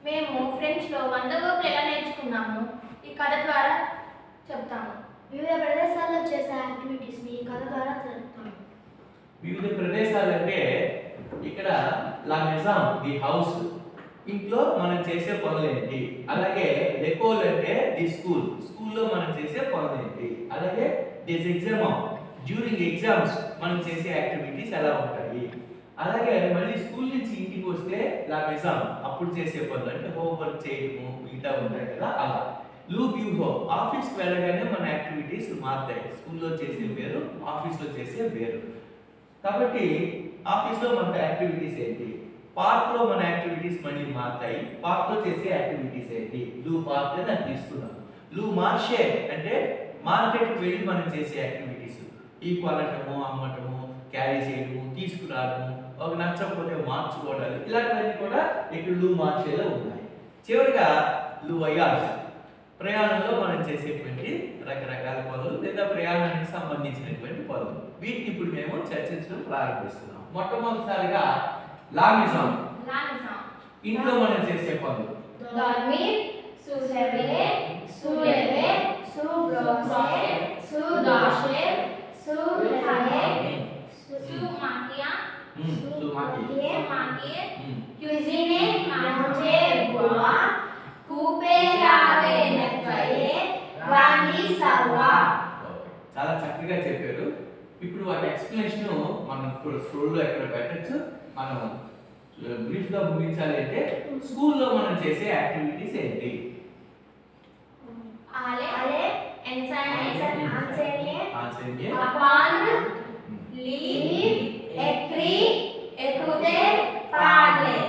మేము ఫ్రెండ్స్లో 100 గ్రూపులు ఎలా నేర్చుకున్నాము ఈ కథ ద్వారా చెప్తాము. వివిధ ప్రదేశాల్లో చేసే యాక్టివిటీస్ని ఈ కథ ద్వారా తెలుపుతాము. వివిధ ప్రదేశాలు అంటే ఇక్కడ లా మెజాన్ ది హౌస్, ఇంట్లో మనం చేసే పనులు ఏంటి. అలాగే లెకోల్ అంటే ది స్కూల్, స్కూల్లో మనం చేసే పనులు ఏంటి. అలాగే దిస్ ఎగ్జామ్, డ్యూరింగ్ ఎగ్జామ్స్ మనం చేసే యాక్టివిటీస్ ఎలా ఉంటాయి. అలాగే మళ్ళీ స్కూల్ నుంచి ఇంటికి వస్తే లా మెజాన్ అప్పుడు చేసే పనులు అంటే హోంవర్క్ చేయడము మిగతా ఉంటాయి కదా అలా. లూ బ్యూహో, ఆఫీస్కి వెళ్ళగానే మన యాక్టివిటీస్ మారుతాయి. స్కూల్లో చేసే వేరు, ఆఫీస్లో చేసే వేరు. కాబట్టి ఆఫీస్లో మన యాక్టివిటీస్ ఏంటి, పార్క్లో మన యాక్టివిటీస్ మళ్ళీ మారుతాయి. పార్క్లో చేసే యాక్టివిటీస్ ఏంటి. లూ పార్క్ అని అది తీసుకున్నాం. లూ మార్షే అంటే మార్కెట్కి వెళ్ళి మనం చేసే యాక్టివిటీస్, ఈ కొనటము, అమ్మటము, క్యారీ చేయడము, తీసుకురావడము, ఒక నచ్చకపోతే మార్చుకోవడాలు, ఇలాంటివన్నీ కూడా ఇక్కడ లూ మార్షేలో ఉన్నాయి. చివరిగా లూ వయాజ్, ప్రయాణంలో మనం చేసేటువంటి రకరకాల పనులు లేదా ప్రయాణానికి సంబంధించినటువంటి పనులు. వీటిని ఇప్పుడు మేము చర్చించడం ప్రారంభిస్తున్నాం. మొట్టమొదటిసారిగా లా మెజాన్, ఇంట్లో మనం చేసే పనులు. dormir, se lever, se lever, se brosser, se dasher, se refaire, se maquiller, cuisiner, manger, boire, couper, laver, nettoyer, grandir, savoir. చాలా చక్కగా చెప్పారు. ఇప్పుడు వాటి ఎక్స్ప్లెనేషన్ మనం స్కూల్లో ఎక్కడ పెట్టచ్చు. మనం బ్రీఫ్ గా ముగించాలి అంటే స్కూల్లో మనం చేసే యాక్టివిటీస్ ఏంటి. aller, enseigner, enseigner, apprendre, lire, écrire, écouter, parler,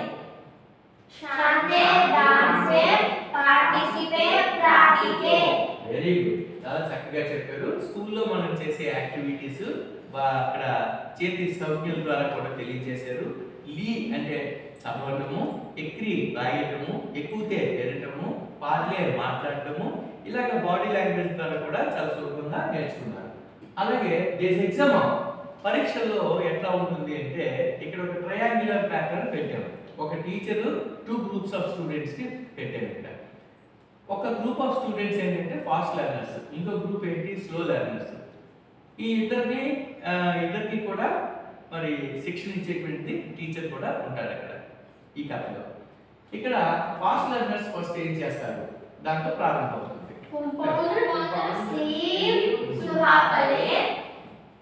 chanter, danser, participer, pratiquer. Very good, చాలా చక్కగా చెప్పారు. స్కూల్లో మనం చేసే యాక్టివిటీస్ అక్కడ చేతి సౌజ్ఞల ద్వారా కూడా తెలియజేశారు. లీ అంటే చదవటము, ఎక్రి రాయటము, ఎక్కుతే ఎరటము, పార్లే మాట్లాడటము, ఇలాగ బాడీ లాంగ్వేజ్ ద్వారా కూడా చాలా సులభంగా నేర్చుకున్నారు. అలాగే దేస్ ఎగ్జామ్, పరీక్షల్లో ఎట్లా ఉంటుంది అంటే ఇక్కడ ఒక ట్రయాంగులర్ ప్యాటర్న్ పెట్టాము. ఒక టీచరు 2 గ్రూప్స్ ఆఫ్ స్టూడెంట్స్ కి పెట్టాము. ఇక్కడ ఒక గ్రూప్ ఆఫ్ స్టూడెంట్స్ ఏంటంటే ఫాస్ట్ లెర్నర్స్, ఇంకో గ్రూప్ ఏంటి స్లో లెర్నర్స్. ఈ ఇద్దరికి కూడా మరి శిక్షణ ఇచ్చేటువంటి టీచర్ కూడా ఉంటాడు అక్కడ ఈ కథలో. ఇక్కడ ఫాస్ట్ లెర్నర్స్ ఫస్ట్ ఏం చేస్తారు, దాంతో ప్రారంభమవుతుంది.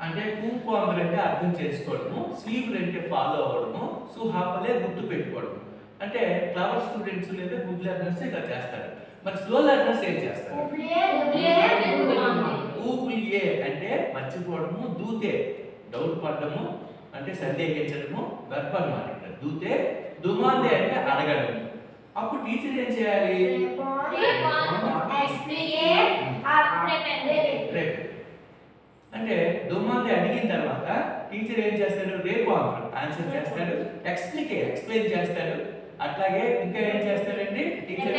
అంటే కుంపోందర్ అంటే అర్థం చేసుకోవడము, స్లీవ్ అంటే ఫాలో అవ్వడము, సుహాపలే గుర్తు పెట్టుకోవడము. అంటే క్లవర్ స్టూడెంట్స్ లేదా గుడ్ లెర్నర్స్ ఇలా చేస్తారు. మరి స్లో లెర్నర్స్ ఏం చేస్తారు, ఊపులియే అంటే మర్చిపోవడము, దూతే డౌట్ పడడము అంటే సందేహించడము, వెర్బ్ అన్నమాట. ఇక్కడ దూతే, దుమాందే అంటే అడగడము. అప్పుడు టీచర్ ఏం చేయాలి, అంటే దుమాందే అడిగిన తర్వాత టీచర్ ఏం చేస్తాడు, రేపు ఆన్సర్ చేస్తాడు, ఎక్స్ప్లెయిన్ చేస్తాడు. అట్లాగే ఇంకా ఏం చేస్తాడండి టీచర్,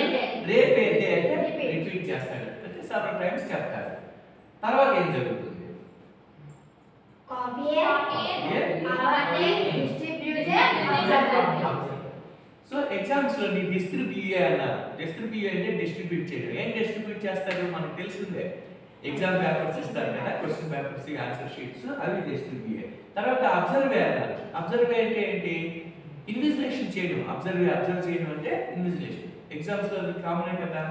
రేపైతే అంటే రిపీట్ చేస్తాడు, అంటే సెవెరల్ టైమ్స్ చెప్తాడు. తర్వాత ఏం జరుగుతుంది, సో ఎగ్జామ్స్ లో డిస్ట్రిబ్యూట్ అన్నారు. డిస్ట్రిబ్యూట్ అంటే డిస్ట్రిబ్యూట్ చేయడం. ఏం డిస్ట్రిబ్యూట్ చేస్తారు మనకు తెలిసిందే, ఎగ్జామ్ పేపర్స్ ఇస్తారు కదా, క్వశ్చన్ పేపర్స్, ఆన్సర్ షీట్స్, అవి డిస్ట్రిబ్యూట్. తర్వాత అబ్జర్వ్ అన్నారు. అబ్జర్వ్ అంటే ఏంటి, ఇన్విజిలేషన్ చేయడం. అబ్జర్వ్ చేయడం అంటే ఇన్విజిలేషన్. ఎగ్జామ్స్ లో కామన్ కదా.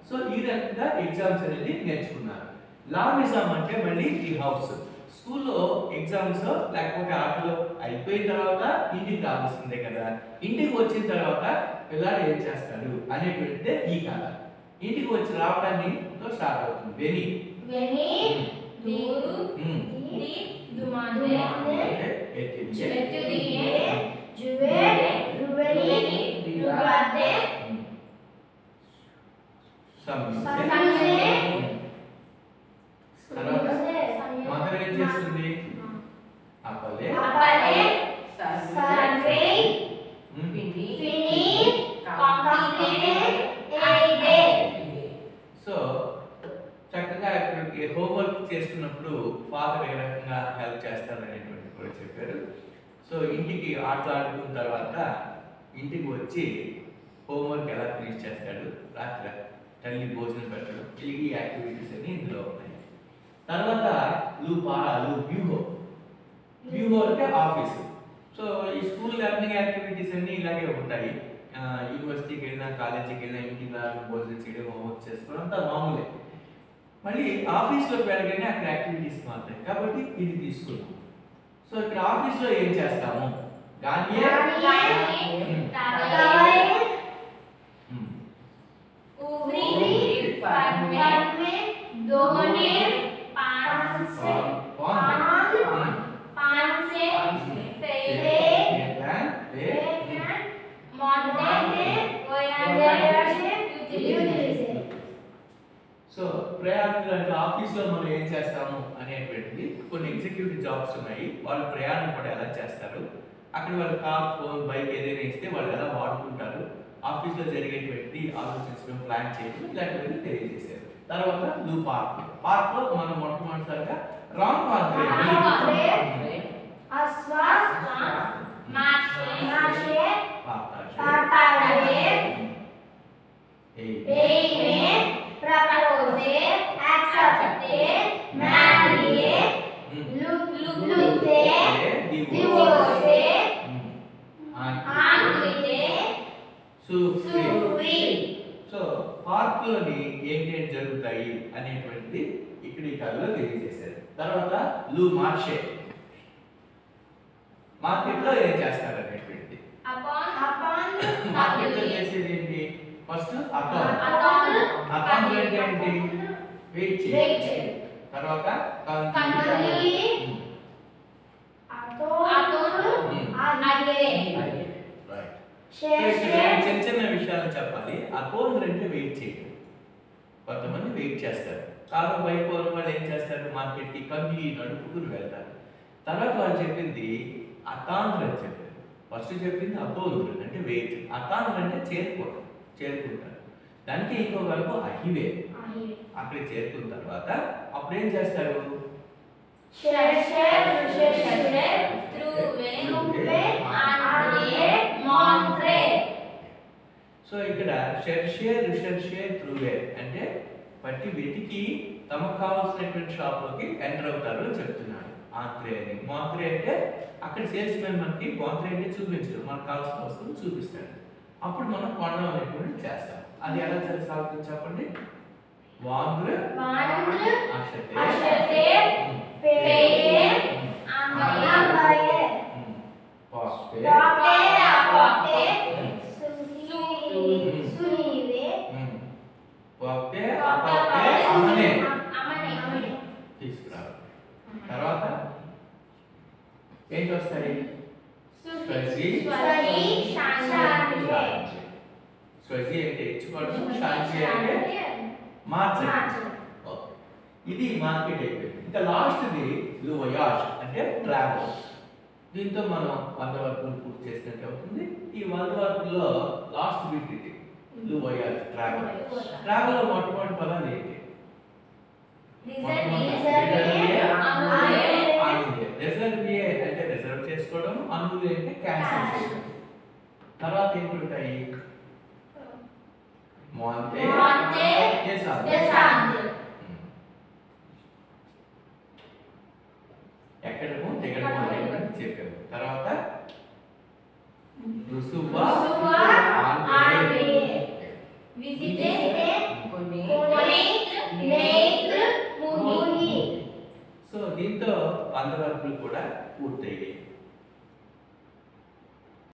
సో ఈ రకంగా ఎగ్జామ్స్ అనేది నేర్చుకున్నారు. లా మెజాన్ అంటే మళ్ళీ ఈ హౌస్. స్కూల్లో ఎగ్జామ్స్ లేకపోతే ఆటలు అయిపోయిన తర్వాత ఇంటికి రావాల్సిందే కదా. ఇంటికి వచ్చిన తర్వాత పిల్లలు ఏం చేస్తారు అనేటువంటిదే ఈ కథ. ఇంటికి వచ్చి రావడాన్ని స్టార్ట్ అవుతుంది. వెని మదర్ ఏం చేస్తుంది, అప్పలే, సో చక్కగా హోంవర్క్ చేస్తున్నప్పుడు ఫాదర్ ఏ రకంగా హెల్ప్ చేస్తారు అనేటువంటి కూడా చెప్పారు. సో ఇంటికి ఆటలు ఆడుకున్న తర్వాత ఇంటికి వచ్చి హోంవర్క్ ఎలా ఫినిష్ చేస్తాడు, రాత్రి తల్లి భోజనం పెట్టడం, ఈ యాక్టివిటీస్ అన్ని ఇందులో ఉన్నాయి. తర్వాత వ్యూహో అంటే ఆఫీస్. సో ఈ స్కూల్ లెర్నింగ్ యాక్టివిటీస్ అన్ని ఇలాగే ఉంటాయి. యూనివర్సిటీకి వెళ్ళినా, కాలేజీకి వెళ్ళినా, ఇంటికి రావడం, భోజనం చేయడం, హోంవర్క్ చేసుకోవడం అంతా మామూలే. మళ్ళీ ఆఫీస్లోకి వెళ్ళగానే అక్కడ యాక్టివిటీస్ మారుతాయి. కాబట్టి ఇది తీసుకున్నాం. సో ఇక్కడ ఆఫీస్లో ఏం చేస్తాము? సో ప్రయాణికులు అంటే ఆఫీస్లో మనం ఏం చేస్తాము అనేటువంటిది కొన్ని ఎగ్జిక్యూటివ్ జాబ్స్ ఉన్నాయి. వాళ్ళు ప్రయాణం కూడా ఎలా చేస్తారు, అక్కడ వాళ్ళు కార్, ఫోన్, బైక్ ఏదైనా ఇస్తే వాళ్ళు ఎలా వాడుకుంటారు, ఆఫీస్లో జరిగేటువంటి ఆలోచించడం, ప్లాన్ చేయడం, ఇలాంటివన్నీ తెలియజేశారు. తర్వాత పార్క్లో మనం మొట్టమొదటిసారిగా రాంగ్ సో పార్కులోని ఏంటేంటి జరుగుతాయి అనేటువంటిది ఇక్కడ ఈ కథలో తెలియజేశారు. తర్వాత మార్కెట్లో ఏం చేస్తారు అనేటువంటిది. మార్కెట్లో చేసేది ఏంటి? ఫస్ట్ అకౌంట్ అంటే ఏంటి? వెయిట్ చేయాలి. తర్వాత చిన్న చిన్న విషయాలు చెప్పాలి. అకౌంట్ అంటే వెయిట్ చేయడం. కొంతమంది వెయిట్ చేస్తారు. కారు బైక్ వాళ్ళు ఏం చేస్తారు? మార్కెట్కి నడుపుకుని వెళ్తారు. తర్వాత వాళ్ళు చెప్పింది అకాంధ్ర అని చెప్పారు. ఫస్ట్ చెప్పింది అకౌంట్ అంటే వెయిట్, అకాంధ్ర అంటే చేరుకుంటారు. దానికి ఇంకో వరకు అహివే. అక్కడికి చేరుకున్న తర్వాత అప్పుడు ఏం చేస్తారు? సో ఇక్కడ అంటే పట్టి వెతికి తమకు కావాల్సినటువంటి షాప్ లోకి ఎంటర్ అవుతారు అని చెప్తున్నారు. ఆంత్రే అని. మాంత్రే అంటే అక్కడ సేల్స్ మ్యాన్ మనకి మాంత్రే అంటే చూపించరు, మనకు కావాల్సిన వస్తువులు చూపిస్తాడు. అప్పుడు మనం కొనడం అనేటువంటి చేస్తాం. అది ఎలా సాగుతుంది చెప్పండి. తీసుకురావాలి. తర్వాత ఏంటి వస్తాయి? స్వజీ అంటే ఇచ్చుకోవడం, షాంచి అంటే మార్చడం. ఇది మార్కెట్ అయిపోయింది. ఇంకా లాస్ట్ది వయాజ్ అంటే ట్రావెల్. దీంతో మనం 100 వర్కులు పూర్తి చేసినట్టు అవుతుంది. ఈ 100 వర్కుల్లో లాస్ట్ బిట్ ఇది వయాజ్ ట్రావెల్. ట్రావెల్ లో మొట్టమొదటి పదాలు ఏంటి? రిజర్వియే అంటే రిజర్వ్ చేసుకోవడం, అనుమతి అంటే క్యాన్సిల్ చేయడం. తర్వాత ఏంటుంటాయి? ఎక్కడము దిగడము అనేటువంటి చెప్పారు. తర్వాత సో దీంతో 100 వర్కులు కూడా పూర్తయ్యాయి.